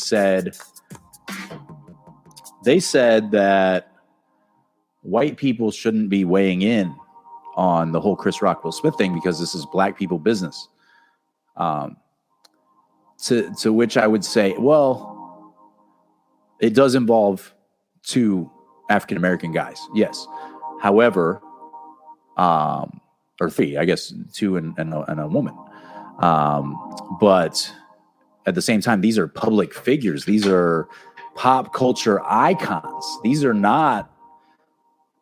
they said that white people shouldn't be weighing in on the whole Chris Rock Will Smith thing because this is black people business. To which I would say, well, it does involve two African-American guys. Yes. However, or three, I guess, two and a woman. But at the same time, these are public figures. These are pop culture icons. These are not,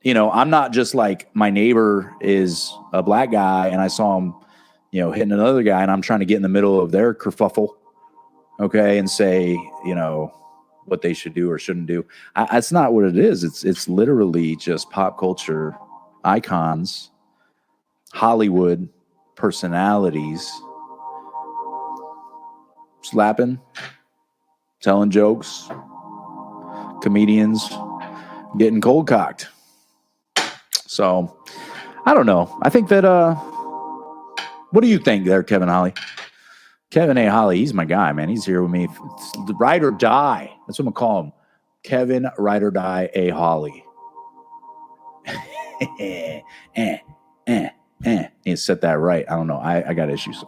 I'm not just like my neighbor is a black guy and I saw him, hitting another guy and I'm trying to get in the middle of their kerfuffle, okay, and say, what they should do or shouldn't do. That's not what it is. It's literally just pop culture icons, Hollywood personalities, slapping, telling jokes, comedians getting cold cocked. So I don't know. I think that what do you think there, Kevin Holly? Kevin A. Holly, he's my guy, man. He's here with me. Ride or die. That's what I'm gonna call him. Kevin Ride or Die A. Holly. Need to set that right. I don't know. I got issues.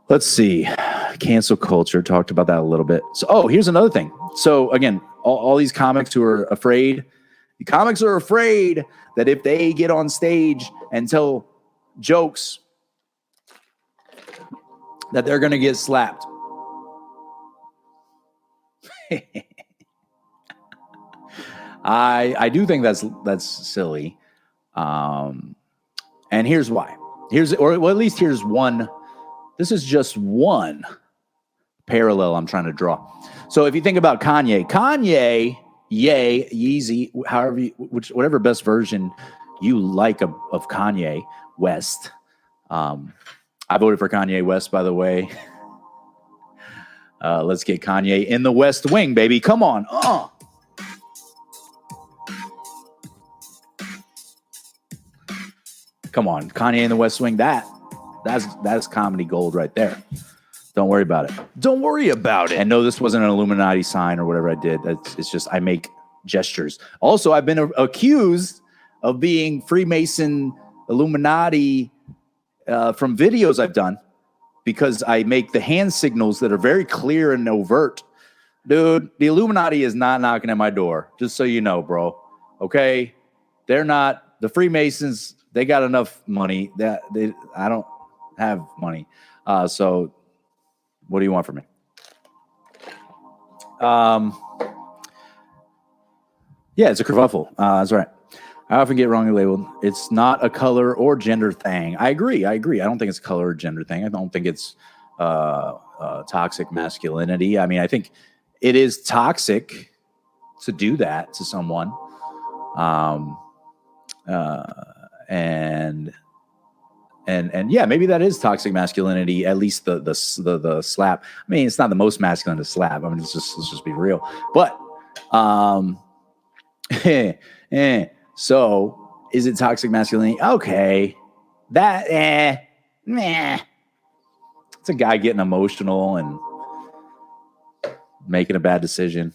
Let's see. Cancel culture. Talked about that a little bit. So, here's another thing. So again, all these comics who are afraid. The comics are afraid that if they get on stage and tell jokes, that they're going to get slapped. I do think that's silly. And here's why. Here's one. This is just one parallel I'm trying to draw. So if you think about Kanye, Yeezy, whatever best version you like of Kanye West. I voted for Kanye West, by the way. Let's get Kanye in the West Wing, baby. Come on. Come on, Kanye and the West Wing. That's comedy gold right there. Don't worry about it. Don't worry about it. And no, this wasn't an Illuminati sign or whatever I did. It's just I make gestures. Also, I've been accused of being Freemason, Illuminati from videos I've done because I make the hand signals that are very clear and overt. Dude, the Illuminati is not knocking at my door, just so you know, bro. Okay? They're not. The Freemasons, they got enough money. I don't have money. So what do you want from me? Yeah, it's a kerfuffle. That's right. I often get wrongly labeled. It's not a color or gender thing. I agree. I don't think it's a color or gender thing. I don't think it's toxic masculinity. I mean, I think it is toxic to do that to someone. And yeah, maybe that is toxic masculinity. At least the slap. I mean, it's not the most masculine to slap. I mean, let's just be real. But so is it toxic masculinity? Okay, that meh. It's a guy getting emotional and making a bad decision.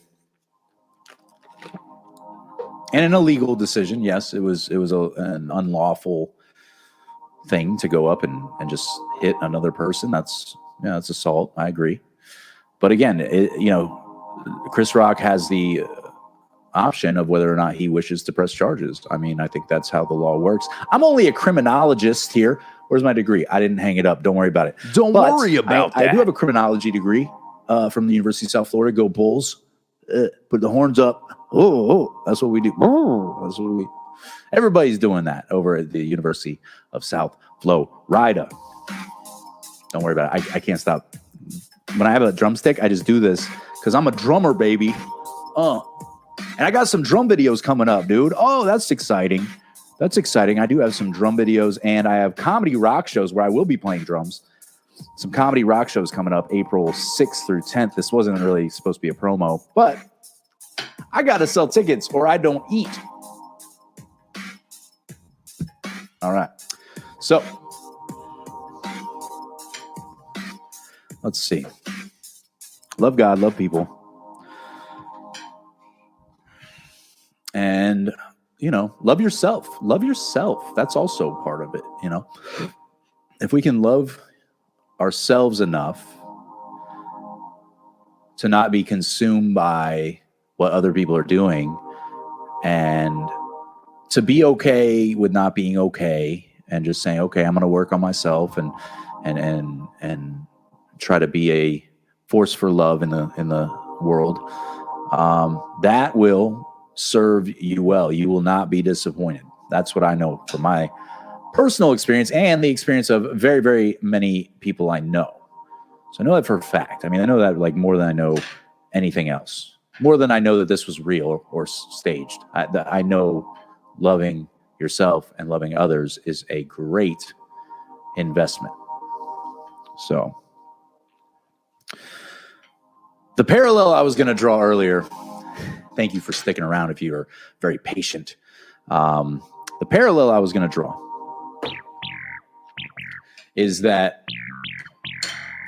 And an illegal decision, yes, it was an unlawful thing to go up and just hit another person. That's assault. I agree. But again, Chris Rock has the option of whether or not he wishes to press charges. I mean, I think that's how the law works. I'm only a criminologist here. Where's my degree? I didn't hang it up. Don't worry about it. Don't worry about that. I do have a criminology degree from the University of South Florida. Go Bulls. Put the horns up. Oh, that's what we do. That's what we. Everybody's doing that over at the University of South Florida. Don't worry about it. I can't stop. When I have a drumstick, I just do this because I'm a drummer, baby. And I got some drum videos coming up, dude. Oh, that's exciting. That's exciting. I do have some drum videos, and I have comedy rock shows where I will be playing drums. Some comedy rock shows coming up April 6th through 10th. This wasn't really supposed to be a promo, but I got to sell tickets or I don't eat. All right. So let's see. Love God, love people. And, love yourself. Love yourself. That's also part of it, If we can love ourselves enough to not be consumed by what other people are doing and to be okay with not being okay and just saying, okay, I'm going to work on myself and try to be a force for love in the world. That will serve you well. You will not be disappointed. That's what I know from my personal experience and the experience of very, very many people I know. So I know that for a fact. I mean, I know that like more than I know anything else. More than I know that this was real or staged. I know loving yourself and loving others is a great investment. So the parallel I was going to draw earlier, thank you for sticking around if you are very patient. The parallel I was going to draw is that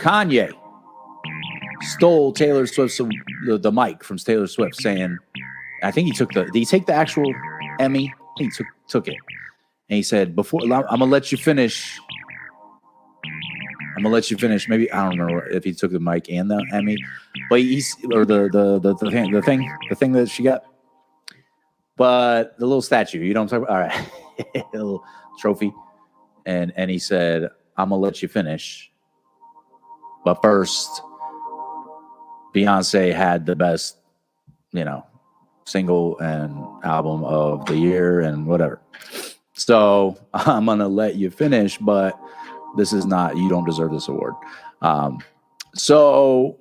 Kanye stole Taylor Swift's the mic from Taylor Swift, saying, I think he took did he take the actual Emmy? I think he took it. And he said, I'm going to let you finish. Maybe, I don't remember if he took the mic and the Emmy, but the thing that she got. But the little statue, you know what I'm talking about? All right. A little trophy. And he said, I'm going to let you finish. But first, Beyonce had the best, single and album of the year and whatever. So I'm going to let you finish, but this is not, you don't deserve this award. So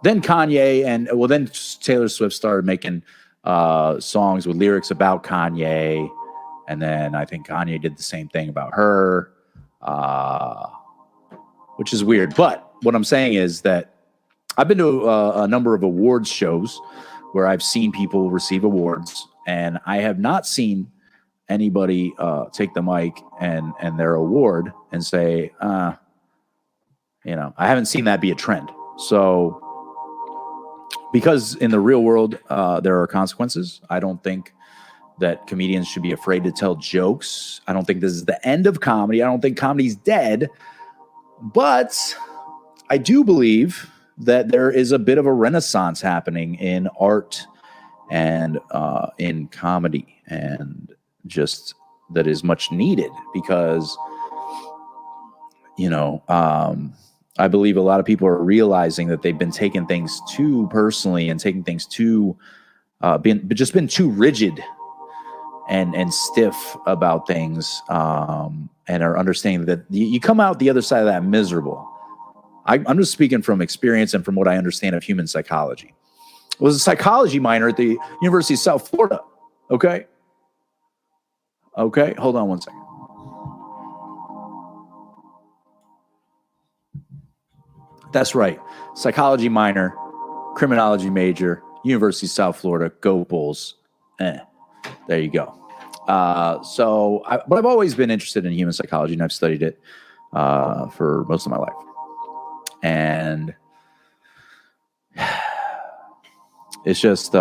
then Kanye then Taylor Swift started making songs with lyrics about Kanye. And then I think Kanye did the same thing about her, which is weird. But what I'm saying is that I've been to a number of awards shows where I've seen people receive awards, and I have not seen anybody take the mic and their award and say, I haven't seen that be a trend. So because in the real world, there are consequences. I don't think that comedians should be afraid to tell jokes. I don't think this is the end of comedy. I don't think comedy's dead. But I do believe that there is a bit of a renaissance happening in art and in comedy, and just that is much needed because, I believe a lot of people are realizing that they've been taking things too personally and taking things too, been too rigid and stiff about things, and are understanding that you come out the other side of that miserable. I'm just speaking from experience and from what I understand of human psychology. I was a psychology minor at the University of South Florida. Okay, hold on one second. That's right. Psychology minor, criminology major, University of South Florida. Go Bulls. There you go. But I've always been interested in human psychology, and I've studied it for most of my life. And it's just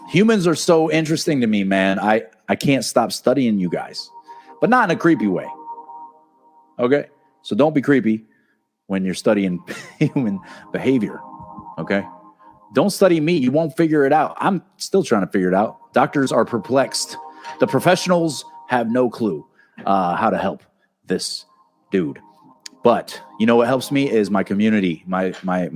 humans are so interesting to me, man. I can't stop studying you guys, but not in a creepy way. Okay? So don't be creepy when you're studying human behavior. Okay? Don't study me. You won't figure it out. I'm still trying to figure it out. Doctors are perplexed. The professionals have no clue how to help this dude. But you know what helps me is my community, my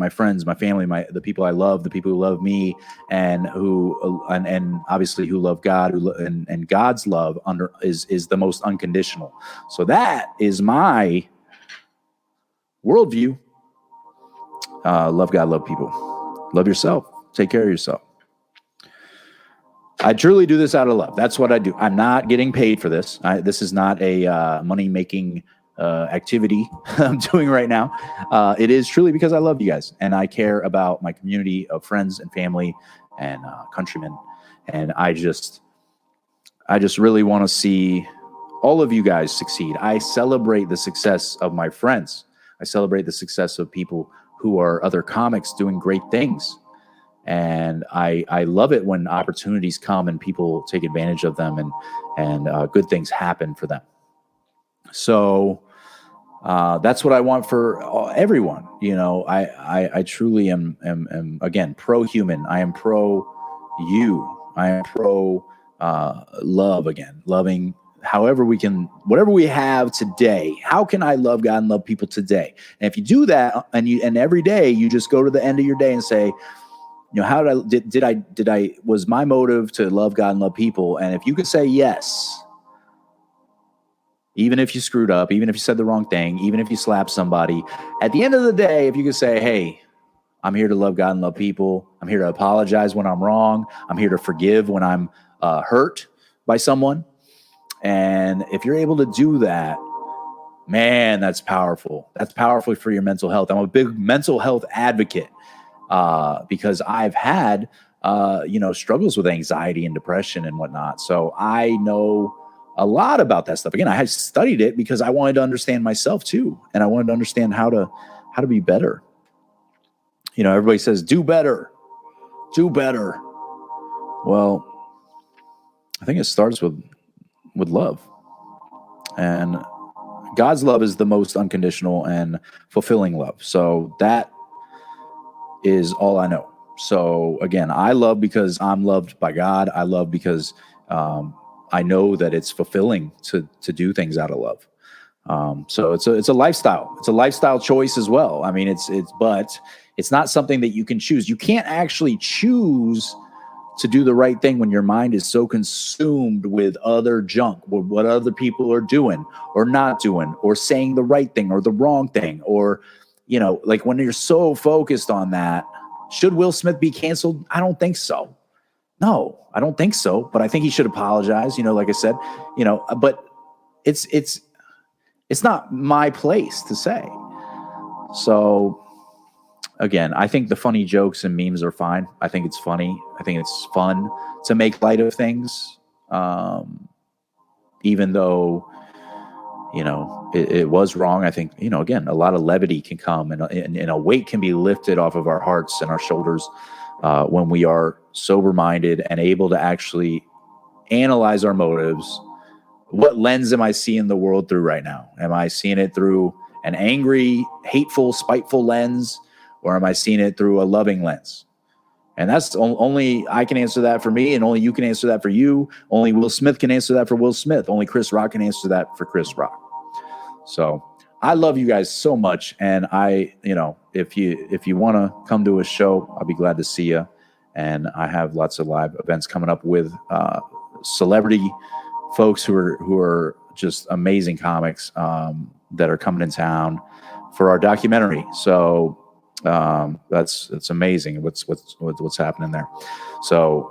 friends, my family, the people I love, the people who love me, and who and obviously who love God, and God's love is the most unconditional. So that is my worldview. Love God, love people, love yourself, take care of yourself. I truly do this out of love. That's what I do. I'm not getting paid for this. This is not a money-making activity I'm doing right now. It is truly because I love you guys, and I care about my community of friends and family and countrymen. And I just really want to see all of you guys succeed. I celebrate the success of my friends. I celebrate the success of people who are other comics doing great things. And I love it when opportunities come and people take advantage of them, and good things happen for them. So that's what I want for everyone. I truly am again pro-human. I am pro you. I am pro love again, loving however we can, whatever we have today. How can I love God and love people today? And if you do that, and every day you just go to the end of your day and say, how did I was my motive to love God and love people? And if you could say yes, even if you screwed up, even if you said the wrong thing, even if you slapped somebody, at the end of the day, if you could say, hey, I'm here to love God and love people. I'm here to apologize when I'm wrong. I'm here to forgive when I'm hurt by someone. And if you're able to do that, man, that's powerful. That's powerful for your mental health. I'm a big mental health advocate because I've had, struggles with anxiety and depression and whatnot. So I know a lot about that stuff. Again, I had studied it because I wanted to understand myself too. And I wanted to understand how to be better. Everybody says, do better. Well, I think it starts with love. And God's love is the most unconditional and fulfilling love. So that is all I know. So again, I love because I'm loved by God. I love because I know that it's fulfilling to do things out of love. So it's a lifestyle. It's a lifestyle choice as well. I mean, but it's not something that you can choose. You can't actually choose to do the right thing when your mind is so consumed with other junk, with what other people are doing or not doing, or saying the right thing or the wrong thing, or, like when you're so focused on that. Should Will Smith be canceled? I don't think so. No, I don't think so. But I think he should apologize. Like I said, but it's not my place to say. So again, I think the funny jokes and memes are fine. I think it's funny. I think it's fun to make light of things. even though, it was wrong. I think, again, a lot of levity can come and a weight can be lifted off of our hearts and our shoulders when we are sober-minded and able to actually analyze our motives. What lens am I seeing the world through right now? Am I seeing it through an angry, hateful, spiteful lens, or am I seeing it through a loving lens? And that's only I can answer that for me, and only you can answer that for you. Only Will Smith can answer that for Will Smith. Only Chris Rock can answer that for Chris Rock. So I love you guys so much, and if you want to come to a show, I'll be glad to see you. And I have lots of live events coming up with celebrity folks who are just amazing comics that are coming in town for our documentary. So that's amazing what's happening there. So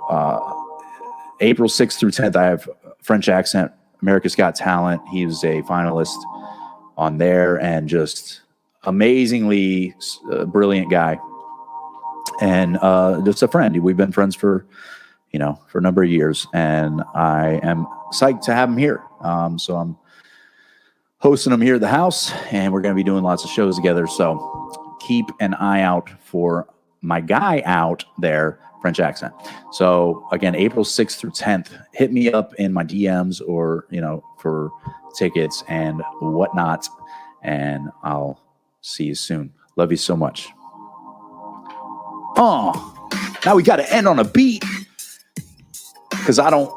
April 6th through 10th, I have French Accent, America's Got Talent. He was a finalist on there, and just amazingly brilliant guy, and just a friend. We've been friends for a number of years, and I am psyched to have him here. So I'm hosting him here at the house, and we're going to be doing lots of shows together. So keep an eye out for my guy out there, French Accent. So again, April 6th through 10th, hit me up in my DMs or, for tickets and whatnot, and I'll see you soon. Love you so much. Oh, now we got to end on a beat, because I don't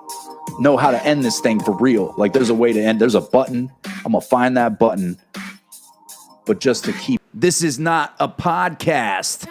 know how to end this thing for real. Like, there's a way to end. There's a button. I'm going to find that button. But just to keep. This is not a podcast.